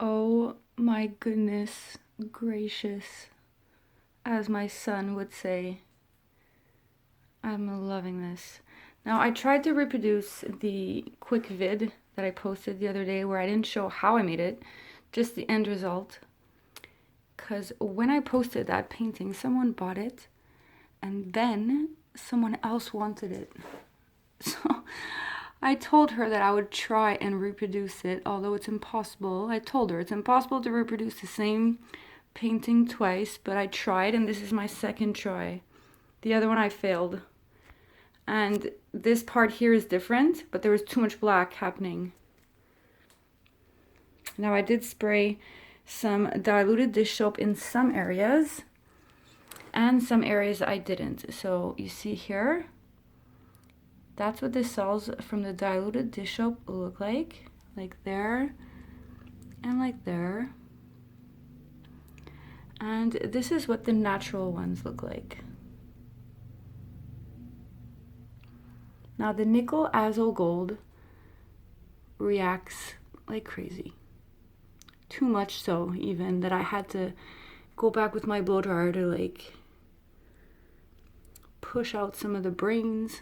Oh my goodness gracious, as my son would say. I'm loving this. Now, I tried to reproduce the quick vid that I posted the other day where I didn't show how I made it, just the end result. Because when I posted that painting, someone bought it and then someone else wanted it. So I told her that I would try and reproduce it, although it's impossible. I told her it's impossible to reproduce the same painting twice, but I tried, and this is my second try. The other one I failed. And this part here is different, but there was too much black happening. Now I did spray some diluted dish soap in some areas, and some areas I didn't. So you see here, that's what the cells from the diluted dish soap look like there and like there. And this is what the natural ones look like. Now the nickel azo gold reacts like crazy. Too much so even that I had to go back with my blow dryer to like push out some of the brains.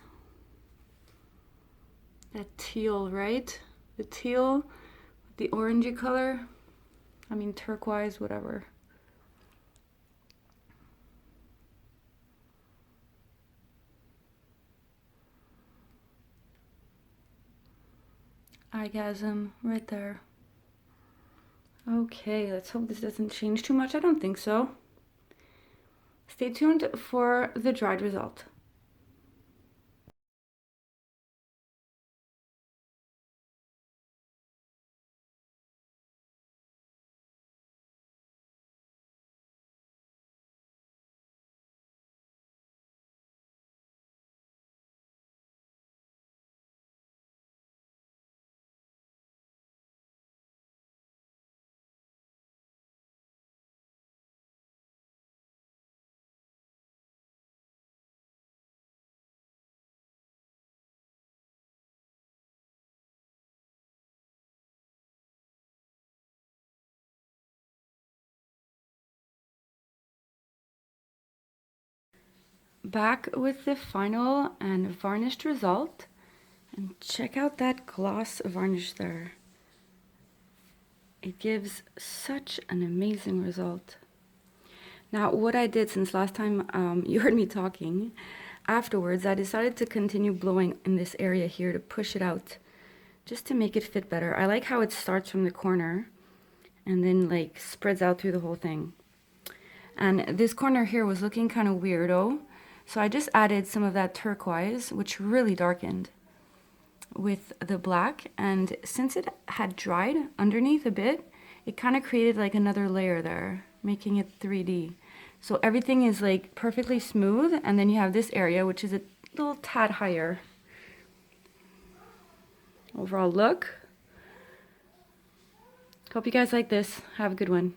That teal, right? The teal, the orangey color. I mean, turquoise, whatever. Eyegasm right there. Okay, let's hope this doesn't change too much. I don't think so. Stay tuned for the dried result. Back with the final and varnished result. And check out that gloss varnish there. It gives such an amazing result. Now, what I did since last time you heard me talking, afterwards I decided to continue blowing in this area here to push it out, just to make it fit better. I like how it starts from the corner and then like spreads out through the whole thing. And this corner here was looking kind of weirdo, so I just added some of that turquoise, which really darkened with the black, and since it had dried underneath a bit, it kind of created like another layer there, making it 3D. So everything is like perfectly smooth, and then you have this area which is a little tad higher. Overall look. Hope you guys like this. Have a good one.